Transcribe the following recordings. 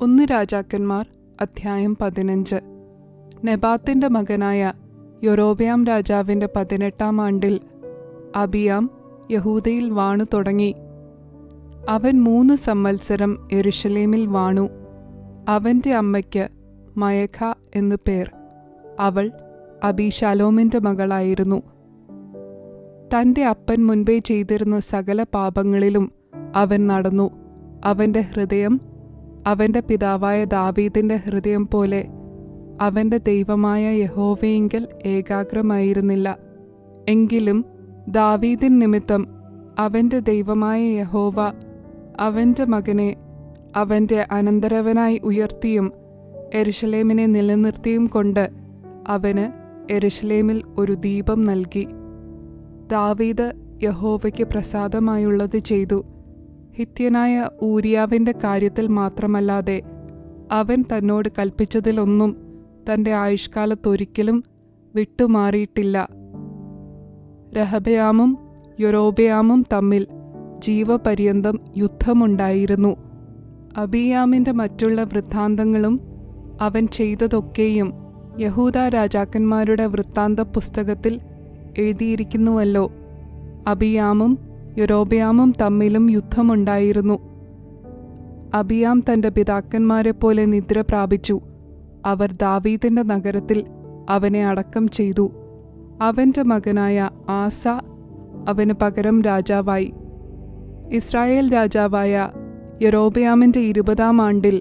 ഒന്ന് രാജാക്കന്മാർ അധ്യായം 15. നെബാത്തിന്റെ മകനായ യൊരോബെയാം രാജാവിന്റെ 18-ാം ആണ്ടിൽ അബിയാം യഹൂദയിൽ വാണു തുടങ്ങി. അവൻ 3 സംവത്സരം യെരുശലേമിൽ വാണു. അവന്റെ അമ്മയ്ക്ക് മയഖ എന്നു പേർ. അവൾ അബീശാലോമിന്റെ മകളായിരുന്നു. തന്റെ അപ്പൻ മുൻപേ ചെയ്തിരുന്ന സകല പാപങ്ങളിലും അവൻ നടന്നു. അവന്റെ ഹൃദയം അവന്റെ പിതാവായ ദാവീദിന്റെ ഹൃദയം പോലെ അവന്റെ ദൈവമായ യഹോവയിങ്കൽ ഏകാഗ്രമായിരുന്നില്ല. എങ്കിലും ദാവീദിൻ നിമിത്തം അവന്റെ ദൈവമായ യഹോവ അവന്റെ മകനെ അവന്റെ അനന്തരവനായി ഉയർത്തിയും യെരുശലേമിനെ നിലനിർത്തിയും കൊണ്ട് അവന് യെരുശലേമിൽ ഒരു ദീപം നൽകി. ദാവീദ് യഹോവയ്ക്ക് പ്രസാദമായുള്ളത് ചെയ്തു. ഹിത്യനായ ഊരിയാവിന്റെ കാര്യത്തിൽ മാത്രമല്ലാതെ അവൻ തന്നോട് കൽപ്പിച്ചതിലൊന്നും തന്റെ ആയുഷ്കാലത്തൊരിക്കലും വിട്ടുമാറിയിട്ടില്ല. രഹബയാമും യൊരോബെയാമും തമ്മിൽ ജീവപര്യന്തം യുദ്ധമുണ്ടായിരുന്നു. അബിയാമിന്റെ മറ്റുള്ള വൃത്താന്തങ്ങളും അവൻ ചെയ്തതൊക്കെയും യഹൂദാ രാജാക്കന്മാരുടെ വൃത്താന്ത പുസ്തകത്തിൽ എഴുതിയിരിക്കുന്നുവല്ലോ. അബിയാമും യൊരോബെയാമും തമ്മിലും യുദ്ധമുണ്ടായിരുന്നു. അബിയാം തന്റെ പിതാക്കന്മാരെ പോലെ നിദ്ര പ്രാപിച്ചു. അവർ ദാവീദിന്റെ നഗരത്തിൽ അവനെ അടക്കം ചെയ്തു. അവന്റെ മകനായ ആസ അവന് പകരം രാജാവായി. ഇസ്രായേൽ രാജാവായ യൊരോബെയാമിന്റെ 20-ാം ആണ്ടിൽ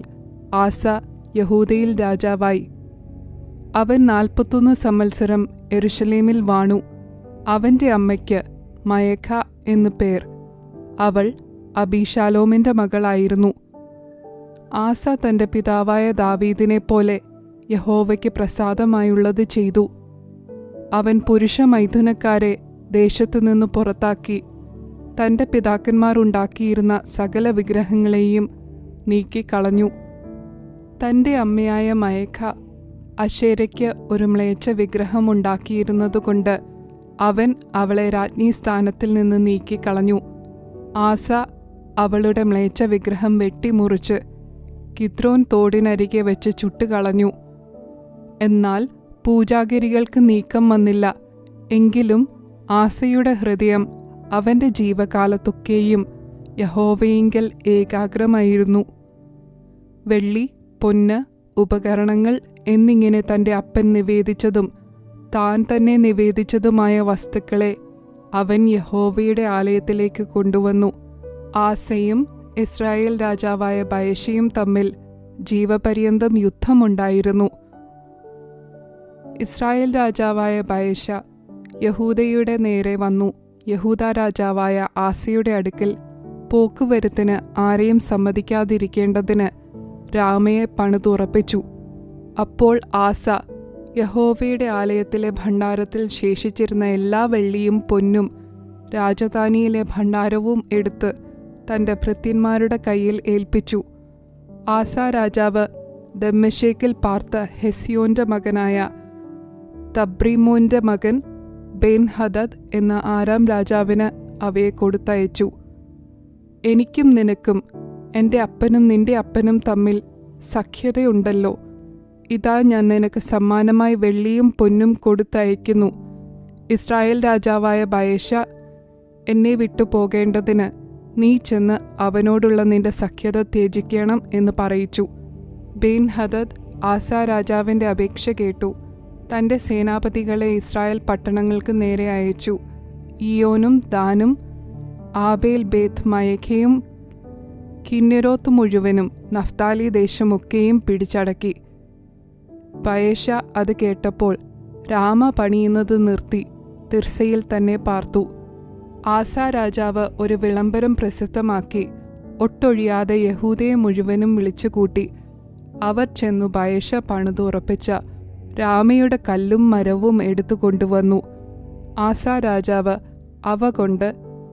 ആസ യഹൂദയിൽ രാജാവായി. അവൻ 41 സംവത്സരം യെരുശലേമിൽ വാണു. അവന്റെ അമ്മയ്ക്ക് മയഖ എന്നു പേർ. അവൾ അബീശാലോമിന്റെ മകളായിരുന്നു. ആസ തന്റെ പിതാവായ ദാവീദിനെ പോലെ യഹോവയ്ക്ക് പ്രസാദമായുള്ളത് ചെയ്തു. അവൻ പുരുഷ മൈഥുനക്കാരെ ദേശത്തുനിന്നു പുറത്താക്കി. തന്റെ പിതാക്കന്മാർ ഉണ്ടാക്കിയിരുന്ന സകല വിഗ്രഹങ്ങളെയും നീക്കിക്കളഞ്ഞു. തന്റെ അമ്മയായ മയഖ അശേരയ്ക്ക് ഒരു മ്ലേച്ഛ വിഗ്രഹമുണ്ടാക്കിയിരുന്നതുകൊണ്ട് അവൻ അവളെ രാജ്ഞി സ്ഥാനത്തിൽ നിന്ന് നീക്കിക്കളഞ്ഞു. ആസ അവളുടെ മ്ലേച്ഛ വിഗ്രഹം വെട്ടിമുറിച്ച് കിദ്രോൻ തോടിനരികെ വെച്ച് ചുട്ടുകളഞ്ഞു. എന്നാൽ പൂജാഗിരികൾക്ക് നീക്കം വന്നില്ല. എങ്കിലും ആസയുടെ ഹൃദയം അവന്റെ ജീവകാലത്തൊക്കെയും യഹോവയിങ്കൽ ഏകാഗ്രമായിരുന്നു. വെള്ളി, പൊന്ന്, ഉപകരണങ്ങൾ എന്നിങ്ങനെ തന്റെ അപ്പൻ നിവേദിച്ചതും താൻ തന്നെ നിവേദിച്ചതുമായ വസ്തുക്കളെ അവൻ യഹോവയുടെ ആലയത്തിലേക്ക് കൊണ്ടുവന്നു. ആസയും ഇസ്രായേൽ രാജാവായ ബയശയും തമ്മിൽ ജീവപര്യന്തം യുദ്ധമുണ്ടായിരുന്നു. ഇസ്രായേൽ രാജാവായ ബയശ യഹൂദയുടെ നേരെ വന്നു. യഹൂദ രാജാവായ ആസയുടെ അടുക്കൽ പോക്കുവരുത്തിന് ആരെയും സമ്മതിക്കാതിരിക്കേണ്ടതിന് രാമയെ പണിതുറപ്പിച്ചു. അപ്പോൾ ആസ യഹോവയുടെ ആലയത്തിലെ ഭണ്ഡാരത്തിൽ ശേഷിച്ചിരുന്ന എല്ലാ വെള്ളിയും പൊന്നും രാജധാനിയിലെ ഭണ്ഡാരവും എടുത്ത് തന്റെ ഭൃത്യന്മാരുടെ കയ്യിൽ ഏൽപ്പിച്ചു. ആസ രാജാവ് ദമ്മേശേക്കിൽ പാർത്ത ഹെസ്യോന്റെ മകനായ തബ്രീമോന്റെ മകൻ ബെൻഹദദ് എന്ന ആരാം രാജാവിന് അവയെ കൊടുത്തയച്ചു. എനിക്കും നിനക്കും എൻ്റെ അപ്പനും നിന്റെ അപ്പനും തമ്മിൽ സഖ്യതയുണ്ടല്ലോ. ഇതാ ഞാൻ നിനക്ക് സമ്മാനമായി വെള്ളിയും പൊന്നും കൊടുത്തയക്കുന്നു. ഇസ്രായേൽ രാജാവായ ബയശ എന്നെ വിട്ടു പോകേണ്ടതിന് നീ ചെന്ന് അവനോടുള്ള നിന്റെ സഖ്യത ത്യജിക്കണം എന്ന് പറയിച്ചു. ബെൻഹദദ് ആസ രാജാവിന്റെ അപേക്ഷ കേട്ടു. തന്റെ സേനാപതികളെ ഇസ്രായേൽ പട്ടണങ്ങൾക്ക് നേരെ അയച്ചു. ഇയോനും ദാനും ആബേൽ ബേത്ത് മയഖയും കിന്നെരോത്ത് മുഴുവനും നഫ്താലി ദേശമൊക്കെയും പിടിച്ചടക്കി. ബയശ അത് കേട്ടപ്പോൾ രാമ പണിയുന്നത് നിർത്തി തിർസയിൽ തന്നെ പാർത്തു. ആസ രാജാവ് ഒരു വിളംബരം പ്രസിദ്ധമാക്കി ഒട്ടൊഴിയാതെ യഹൂദയെ മുഴുവനും വിളിച്ചുകൂട്ടി. അവർ ചെന്നു ബയശ പണിതുറപ്പിച്ച രാമയുടെ കല്ലും മരവും എടുത്തു കൊണ്ടുവന്നു. ആസ രാജാവ് അവ കൊണ്ട്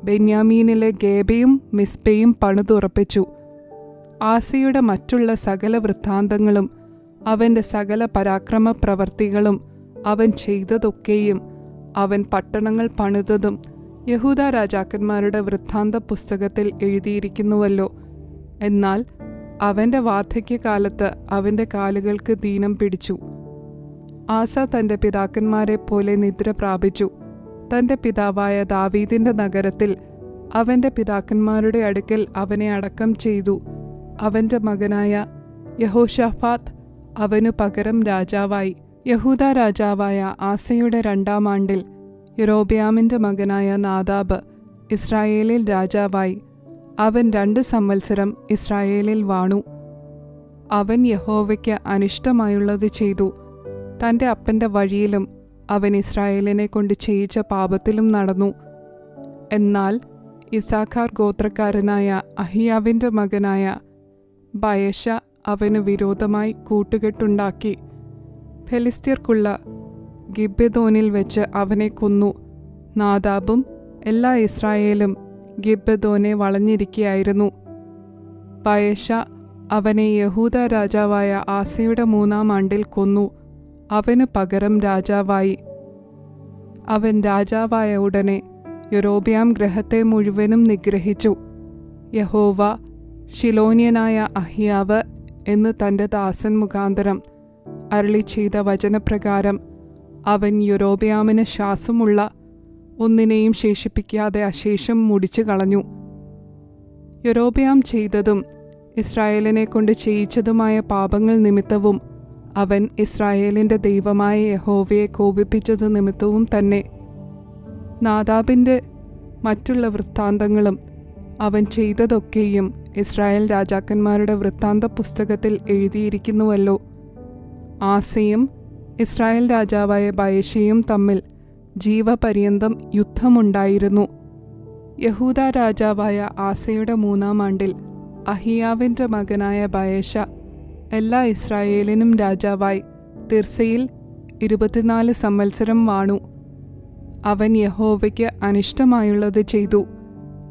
ബെന്യാമീനിലെ ഗേബയും മിസ്പയും പണിതുറപ്പിച്ചു. ആസയുടെ മറ്റുള്ള സകല വൃത്താന്തങ്ങളും അവന്റെ സകല പരാക്രമ പ്രവർത്തികളും അവൻ ചെയ്തതൊക്കെയും അവൻ പട്ടണങ്ങൾ പണിതതും യഹൂദ രാജാക്കന്മാരുടെ വൃത്താന്ത പുസ്തകത്തിൽ എഴുതിയിരിക്കുന്നുവല്ലോ. എന്നാൽ അവൻ്റെ വാർദ്ധക്യകാലത്ത് അവൻ്റെ കാലുകൾക്ക് ദീനം പിടിച്ചു. ആസ തൻ്റെ പിതാക്കന്മാരെ പോലെ നിദ്ര പ്രാപിച്ചു. തൻ്റെ പിതാവായ ദാവീദിൻ്റെ നഗരത്തിൽ അവൻ്റെ പിതാക്കന്മാരുടെ അടുക്കൽ അവനെ അടക്കം ചെയ്തു. അവൻ്റെ മകനായ യഹോശാഫാത്ത് അവനു പകരം രാജാവായി. യഹൂദ രാജാവായ ആസയുടെ 2-ാം ആണ്ടിൽ യൊരോബെയാമിൻ്റെ മകനായ നാദാബ് ഇസ്രായേലിൽ രാജാവായി. അവൻ 2 സംവത്സരം ഇസ്രായേലിൽ വാണു. അവൻ യഹോവയ്ക്ക് അനിഷ്ടമായുള്ളത് ചെയ്തു. തൻ്റെ അപ്പൻ്റെ വഴിയിലും അവൻ ഇസ്രായേലിനെ കൊണ്ട് ചെയ്യിച്ച പാപത്തിലും നടന്നു. എന്നാൽ ഇസാഖാർ ഗോത്രക്കാരനായ അഹിയാവിൻ്റെ മകനായ ബയശ അവന് വിരോധമായി കൂട്ടുകെട്ടുണ്ടാക്കി ഫെലിസ്ത്യർക്കുള്ള ഗിബ്ബെഥോനിൽ വെച്ച് അവനെ കൊന്നു. നാദാബും എല്ലാ ഇസ്രായേലും ഗിബ്ബെഥോനെ വളഞ്ഞിരിക്കുകയായിരുന്നു. ബയശ അവനെ യഹൂദ രാജാവായ ആസയുടെ 3-ാം ആണ്ടിൽ കൊന്നു. അവന് പകരം രാജാവായി. അവൻ രാജാവായ ഉടനെ യൊരോബെയാം ഗൃഹത്തെ മുഴുവനും നിഗ്രഹിച്ചു. യഹോവ ശിലോന്യനായ അഹിയാവ് എന്ന് തൻ്റെ ദാസൻ മുഖാന്തരം അരുളി ചെയ്ത വചനപ്രകാരം അവൻ യൊരോബെയാമിന് ശ്വാസമുള്ള ഒന്നിനെയും ശേഷിപ്പിക്കാതെ അശേഷം മുടിച്ചു കളഞ്ഞു. യൊരോബെയാം ചെയ്തതും ഇസ്രായേലിനെ കൊണ്ട് ചെയ്യിച്ചതുമായ പാപങ്ങൾ നിമിത്തവും അവൻ ഇസ്രായേലിൻ്റെ ദൈവമായ യഹോവയെ കോപിപ്പിച്ചത് നിമിത്തവും തന്നെ. നാദാബിൻ്റെ മറ്റുള്ള വൃത്താന്തങ്ങളും അവൻ ചെയ്തതൊക്കെയും ഇസ്രായേൽ രാജാക്കന്മാരുടെ വൃത്താന്ത പുസ്തകത്തിൽ എഴുതിയിരിക്കുന്നുവല്ലോ. ആസയും ഇസ്രായേൽ രാജാവായ ബയശയും തമ്മിൽ ജീവപര്യന്തം യുദ്ധമുണ്ടായിരുന്നു. യഹൂദ രാജാവായ ആസയുടെ 3-ാം ആണ്ടിൽ അഹിയാവിൻ്റെ മകനായ ബയശ എല്ലാ ഇസ്രായേലിനും രാജാവായി തിർസയിൽ 24 സംവത്സരം വാണു. അവൻ യഹോവയ്ക്ക് അനിഷ്ടമായുള്ളത് ചെയ്തു.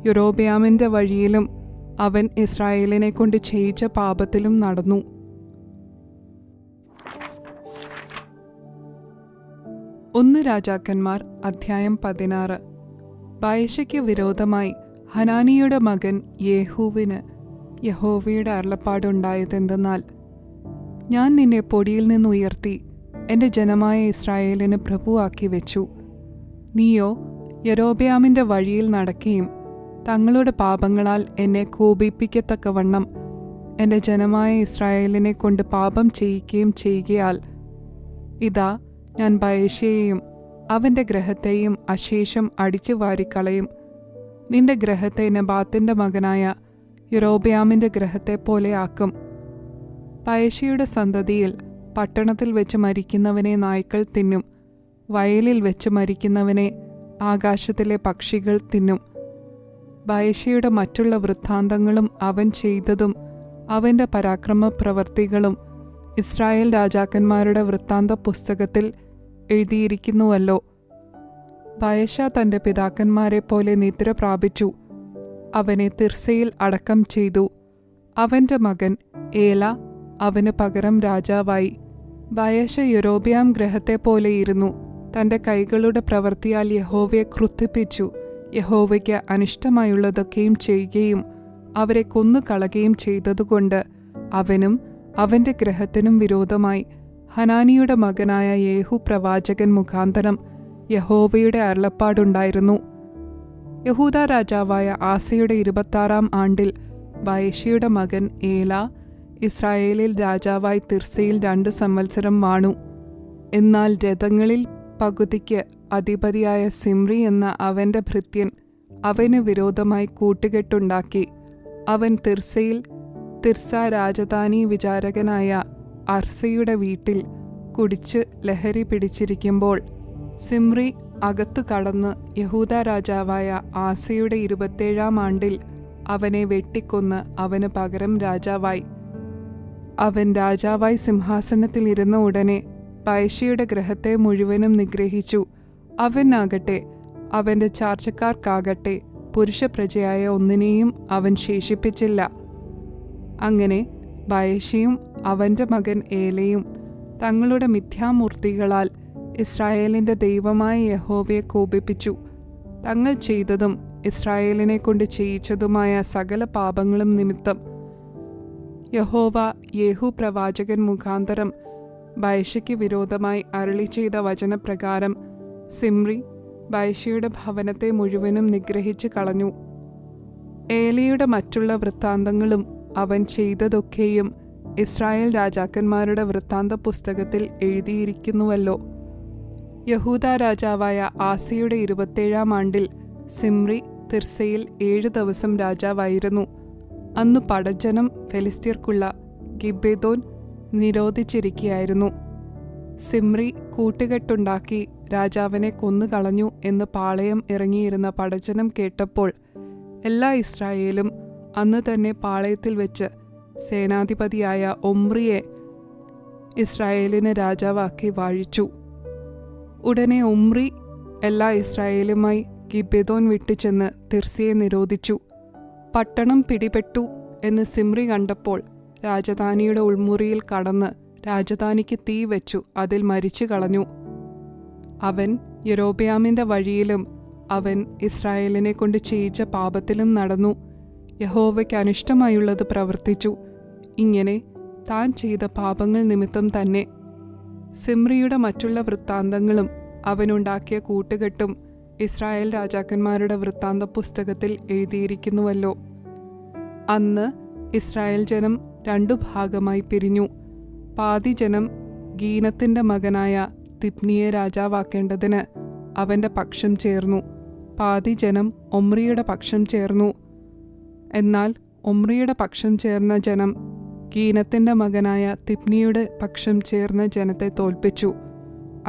യൊരോബെയാമിൻ്റെ വഴിയിലും അവൻ ഇസ്രായേലിനെ കൊണ്ട് ചെയ്യിച്ച പാപത്തിലും നടന്നു. ഒന്ന് രാജാക്കന്മാർ അധ്യായം 16. ബയശയ്ക്ക് വിരോധമായി ഹനാനിയുടെ മകൻ യേഹൂവിന് യഹോവയുടെ അരുളപ്പാടുണ്ടായതെന്തെന്നാൽ, ഞാൻ നിന്നെ പൊടിയിൽ നിന്ന് ഉയർത്തി എൻ്റെ ജനമായ ഇസ്രായേലിന് പ്രഭുവാക്കി വെച്ചു. നീയോ യൊരോബെയാമിൻ്റെ വഴിയിൽ നടക്കുകയും തങ്ങളുടെ പാപങ്ങളാൽ എന്നെ കോപിപ്പിക്കത്തക്കവണ്ണം എൻ്റെ ജനമായ ഇസ്രായേലിനെ കൊണ്ട് പാപം ചെയ്യിക്കുകയും ചെയ്യുകയാൽ, ഇതാ ഞാൻ ബയശയെയും അവൻ്റെ ഗ്രഹത്തെയും അശേഷം അടിച്ചു വാരിക്കളയും. നിന്റെ ഗ്രഹത്തെ നെബാത്തിൻ്റെ മകനായ യൊരോബെയാമിൻ്റെ ഗ്രഹത്തെ പോലെ ആക്കും. ബയശയുടെ സന്തതിയിൽ പട്ടണത്തിൽ വെച്ച് മരിക്കുന്നവനെ നായ്ക്കൾ തിന്നും, വയലിൽ വെച്ച് മരിക്കുന്നവനെ ആകാശത്തിലെ പക്ഷികൾ തിന്നും. ബയശയുടെ മറ്റുള്ള വൃത്താന്തങ്ങളും അവൻ ചെയ്തതും അവൻ്റെ പരാക്രമ പ്രവർത്തികളും ഇസ്രായേൽ രാജാക്കന്മാരുടെ വൃത്താന്ത പുസ്തകത്തിൽ എഴുതിയിരിക്കുന്നുവല്ലോ. ബയശ തൻ്റെ പിതാക്കന്മാരെ പോലെ നിദ്ര പ്രാപിച്ചു. അവനെ തിർസയിൽ അടക്കം ചെയ്തു. അവൻ്റെ മകൻ ഏല അവന് പകരം രാജാവായി. ബയശ യൊരോബെയാം ഗ്രഹത്തെ പോലെയിരുന്നു. തൻ്റെ കൈകളുടെ പ്രവൃത്തിയാൽ യഹോവയെ ക്രുദ്ധിപ്പിച്ചു. യഹോവയ്ക്ക് അനിഷ്ടമായുള്ളതൊക്കെയും ചെയ്യുകയും അവരെ കൊന്നുകളയുകയും ചെയ്തതുകൊണ്ട് അവനും അവൻ്റെ ഗ്രഹത്തിനും വിരോധമായി ഹനാനിയുടെ മകനായ യേഹു പ്രവാചകൻ മുഖാന്തരം യഹോവയുടെ അരുളപ്പാടുണ്ടായിരുന്നു. യഹൂദ രാജാവായ ആസയുടെ 26-ാം ആണ്ടിൽ ബയശയുടെ മകൻ ഏല ഇസ്രായേലിൽ രാജാവായി തിർസയിൽ 2 സംവത്സരം വാണു. എന്നാൽ രഥങ്ങളിൽ പകുതിക്ക് അധിപതിയായ സിമ്രി എന്ന അവൻ്റെ ഭൃത്യൻ അവന് വിരോധമായി കൂട്ടുകെട്ടുണ്ടാക്കി. അവൻ തിർസയിൽ തിർസ രാജധാനി വിചാരകനായ അർസയുടെ വീട്ടിൽ കുടിച്ച് ലഹരി പിടിച്ചിരിക്കുമ്പോൾ സിമ്രി അകത്തു കടന്ന് യഹൂദ രാജാവായ ആസയുടെ 27-ാം ആണ്ടിൽ അവനെ വെട്ടിക്കൊന്ന് അവന് പകരം രാജാവായി. അവൻ രാജാവായി സിംഹാസനത്തിൽ ഇരുന്ന ഉടനെ ബയശയുടെ ഗ്രഹത്തെ മുഴുവനും നിഗ്രഹിച്ചു. അവനാകട്ടെ അവൻ്റെ ചാർച്ചക്കാർക്കാകട്ടെ പുരുഷപ്രജയായ ഒന്നിനെയും അവൻ ശേഷിപ്പിച്ചില്ല. അങ്ങനെ ബയശയും അവൻ്റെ മകൻ ഏലയും തങ്ങളുടെ മിഥ്യാമൂർത്തികളാൽ ഇസ്രായേലിൻ്റെ ദൈവമായ യഹോവയെ കോപിപ്പിച്ചു. തങ്ങൾ ചെയ്തതും ഇസ്രായേലിനെ കൊണ്ട് ചെയ്യിച്ചതുമായ സകല പാപങ്ങളും നിമിത്തം യഹോവ യേഹൂ പ്രവാചകൻ മുഖാന്തരം ബയശയ്ക്ക് വിരോധമായി അരുളി ചെയ്ത വചനപ്രകാരം സിമ്രി ബയശയുടെ ഭവനത്തെ മുഴുവനും നിഗ്രഹിച്ചു കളഞ്ഞു. ഏലിയുടെ മറ്റുള്ള വൃത്താന്തങ്ങളും അവൻ ചെയ്തതൊക്കെയും ഇസ്രായേൽ രാജാക്കന്മാരുടെ വൃത്താന്ത പുസ്തകത്തിൽ എഴുതിയിരിക്കുന്നുവല്ലോ. യഹൂദ രാജാവായ ആസയുടെ 27-ാം ആണ്ടിൽ സിമ്രി തിർസയിൽ 7 ദിവസം രാജാവായിരുന്നു. അന്ന് പടജ്ജനം ഫെലിസ്ത്യർക്കുള്ള ഗിബ്ബെഥോൻ നിരോധിച്ചിരിക്കുകയായിരുന്നു. സിമ്രി കൂട്ടുകെട്ടുണ്ടാക്കി രാജാവിനെ കൊന്നുകളഞ്ഞു എന്ന് പാളയം ഇറങ്ങിയിരുന്ന പടജ്ജനം കേട്ടപ്പോൾ എല്ലാ ഇസ്രായേലും അന്ന് തന്നെ പാളയത്തിൽ വെച്ച് സേനാധിപതിയായ ഒമ്രിയെ ഇസ്രായേലിന് രാജാവാക്കി വാഴിച്ചു. ഉടനെ ഒമ്രി എല്ലാ ഇസ്രായേലുമായി ഗിബ്ബെഥോൻ വിട്ടുചെന്ന് തിർസയെ നിരോധിച്ചു. പട്ടണം പിടിപെട്ടു എന്ന് സിമ്രി കണ്ടപ്പോൾ രാജധാനിയുടെ ഉൾമുറിയിൽ കടന്ന് രാജധാനിക്ക് തീ വെച്ചു അതിൽ മരിച്ചു കളഞ്ഞു. അവൻ യൊരോബെയാമിന്റെ വഴിയിലും അവൻ ഇസ്രായേലിനെ കൊണ്ട് ചെയ്യിച്ച പാപത്തിലും നടന്നു. യഹോവയ്ക്ക് അനിഷ്ടമായുള്ളത് പ്രവർത്തിച്ചു. ഇങ്ങനെ താൻ ചെയ്ത പാപങ്ങൾ നിമിത്തം തന്നെ. സിമ്രിയുടെ മറ്റുള്ള വൃത്താന്തങ്ങളും അവനുണ്ടാക്കിയ കൂട്ടുകെട്ടും ഇസ്രായേൽ രാജാക്കന്മാരുടെ വൃത്താന്ത പുസ്തകത്തിൽ എഴുതിയിരിക്കുന്നുവല്ലോ. അന്ന് ഇസ്രായേൽ ജനം 2 ഭാഗമായി പിരിഞ്ഞു. പാതി ജനം ഗീനത്തിന്റെ മകനായ തിബ്നിയെ രാജാവാക്കേണ്ടതിന് അവന്റെ പക്ഷം ചേർന്നു. പാതി ജനം ഒമ്രിയുടെ പക്ഷം ചേർന്നു. എന്നാൽ ഒമ്രിയുടെ പക്ഷം ചേർന്ന ജനം ഗീനത്തിന്റെ മകനായ തിബ്നിയുടെ പക്ഷം ചേർന്ന ജനത്തെ തോൽപ്പിച്ചു.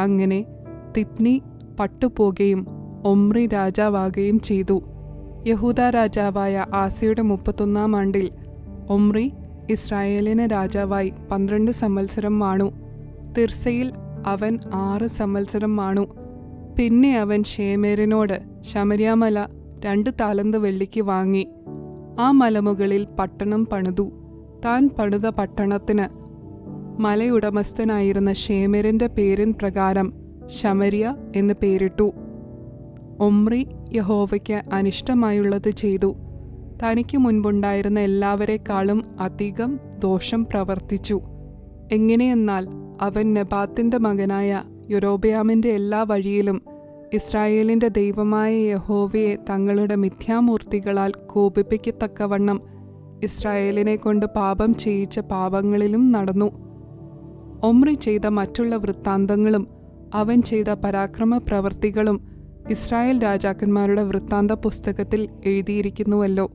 അങ്ങനെ തിബ്നി പട്ടുപോകുകയും ഒമ്രി രാജാവാകുകയും ചെയ്തു. യഹൂദ രാജാവായ ആസയുടെ 31-ാം ആണ്ടിൽ ഒമ്രി ഇസ്രായേലിന് രാജാവായി 12 സംവത്സരം വാണു. തിർസയിൽ അവൻ 6 സംവത്സരം വാണു. പിന്നെ അവൻ ശേമേരിനോട് ശമര്യാമല 2 താലന്ത് വെള്ളിക്ക് വാങ്ങി. ആ മലമുകളിൽ പട്ടണം പണിതു. താൻ പണിത പട്ടണത്തിന് മലയുടമസ്ഥനായിരുന്ന ശേമേരിന്റെ പേരിൻ പ്രകാരം ശമര്യ എന്ന് പേരിട്ടു. ഒമ്രി യഹോവയ്ക്ക് അനിഷ്ടമായുള്ളത് ചെയ്തു. തനിക്ക് മുൻപുണ്ടായിരുന്ന എല്ലാവരെക്കാളും അധികം ദോഷം പ്രവർത്തിച്ചു. എങ്ങനെയെന്നാൽ അവൻ നെബാത്തിന്റെ മകനായ യൊരോബെയാമിന്റെ എല്ലാ വഴിയിലും ഇസ്രായേലിന്റെ ദൈവമായ യഹോവയെ തങ്ങളുടെ മിഥ്യാമൂർത്തികളാൽ കോപിപ്പിക്കത്തക്കവണ്ണം ഇസ്രായേലിനെ കൊണ്ട് പാപം ചെയ്യിച്ച പാപങ്ങളിലും നടന്നു. ഒമ്രി ചെയ്ത മറ്റുള്ള വൃത്താന്തങ്ങളും അവൻ ചെയ്ത പരാക്രമ പ്രവൃത്തികളും ഇസ്രായേൽ രാജാക്കന്മാരുടെ വൃത്താന്ത പുസ്തകത്തിൽ എഴുതിയിരിക്കുന്നുവല്ലോ.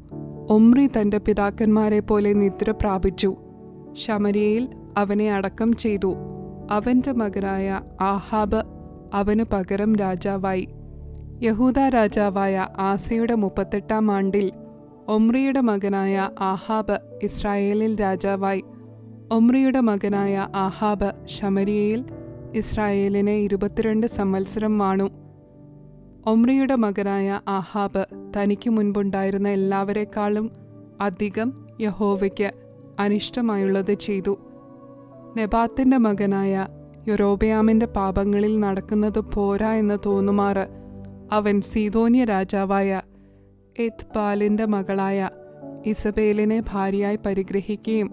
ഒമ്രി തന്റെ പിതാക്കന്മാരെ പോലെ നിദ്ര പ്രാപിച്ചു. ശമര്യയിൽ അവനെ അടക്കം ചെയ്തു. അവന്റെ മകനായ ആഹാബ് അവനു പകരം രാജാവായി. യഹൂദ രാജാവായ ആസയുടെ 38-ാം ആണ്ടിൽ ഒമ്രിയുടെ മകനായ ആഹാബ് ഇസ്രായേലിൽ രാജാവായി. ഒമ്രിയുടെ മകനായ ആഹാബ് ശമര്യയിൽ ഇസ്രായേലിനെ 22 സംവത്സരം വാണു. ഒമ്രിയുടെ മകനായ ആഹാബ് തനിക്ക് മുൻപുണ്ടായിരുന്ന എല്ലാവരെക്കാളും അധികം യഹോവയ്ക്ക് അനിഷ്ടമായുള്ളത് ചെയ്തു. നെബാത്തിന്റെ മകനായ യൊരോബെയാമിന്റെ പാപങ്ങളിൽ നടക്കുന്നത് പോരാ എന്ന് തോന്നുമാറ് അവൻ സീദോന്യ രാജാവായ എത്ബാലിന്റെ മകളായ ഇസബേലിനെ ഭാര്യയായി പരിഗ്രഹിക്കുകയും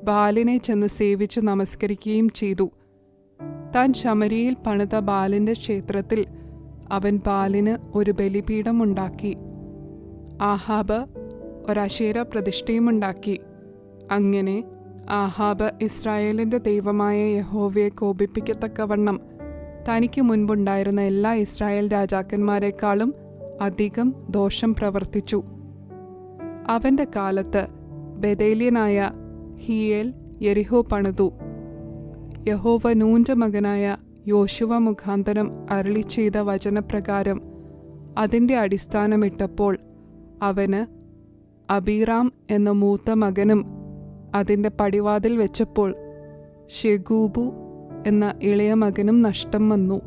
ബാലിനെ ചെന്ന് സേവിച്ച് നമസ്കരിക്കുകയും ചെയ്തു. താൻ ശമര്യയിൽ പണിത ബാലിന്റെ ക്ഷേത്രത്തിൽ അവൻ ബാലിന് ഒരു ബലിപീഠം ഉണ്ടാക്കി. ആഹാബ് ഒരശേര പ്രതിഷ്ഠയുമുണ്ടാക്കി. അങ്ങനെ ആഹാബ് ഇസ്രായേലിന്റെ ദൈവമായ യഹോവയെ കോപിപ്പിക്കത്തക്കവണ്ണം തനിക്ക് മുൻപുണ്ടായിരുന്ന എല്ലാ ഇസ്രായേൽ രാജാക്കന്മാരെക്കാളും അധികം ദോഷം പ്രവർത്തിച്ചു. അവന്റെ കാലത്ത് ബെഥേല്യനായ ഹീയേൽ യെരിഹോ പണിതു. യഹോവ നൂന്റെ മകനായ യോശുവ മുഖാന്തരം അരുളി ചെയ്ത വചനപ്രകാരം അതിൻ്റെ അടിസ്ഥാനമിട്ടപ്പോൾ അവന് അബീറാം എന്ന മൂത്ത മകനും അതിൻ്റെ പടിവാതിൽ വെച്ചപ്പോൾ ഷെഗൂബു എന്ന ഇളയ മകനും നഷ്ടം വന്നു.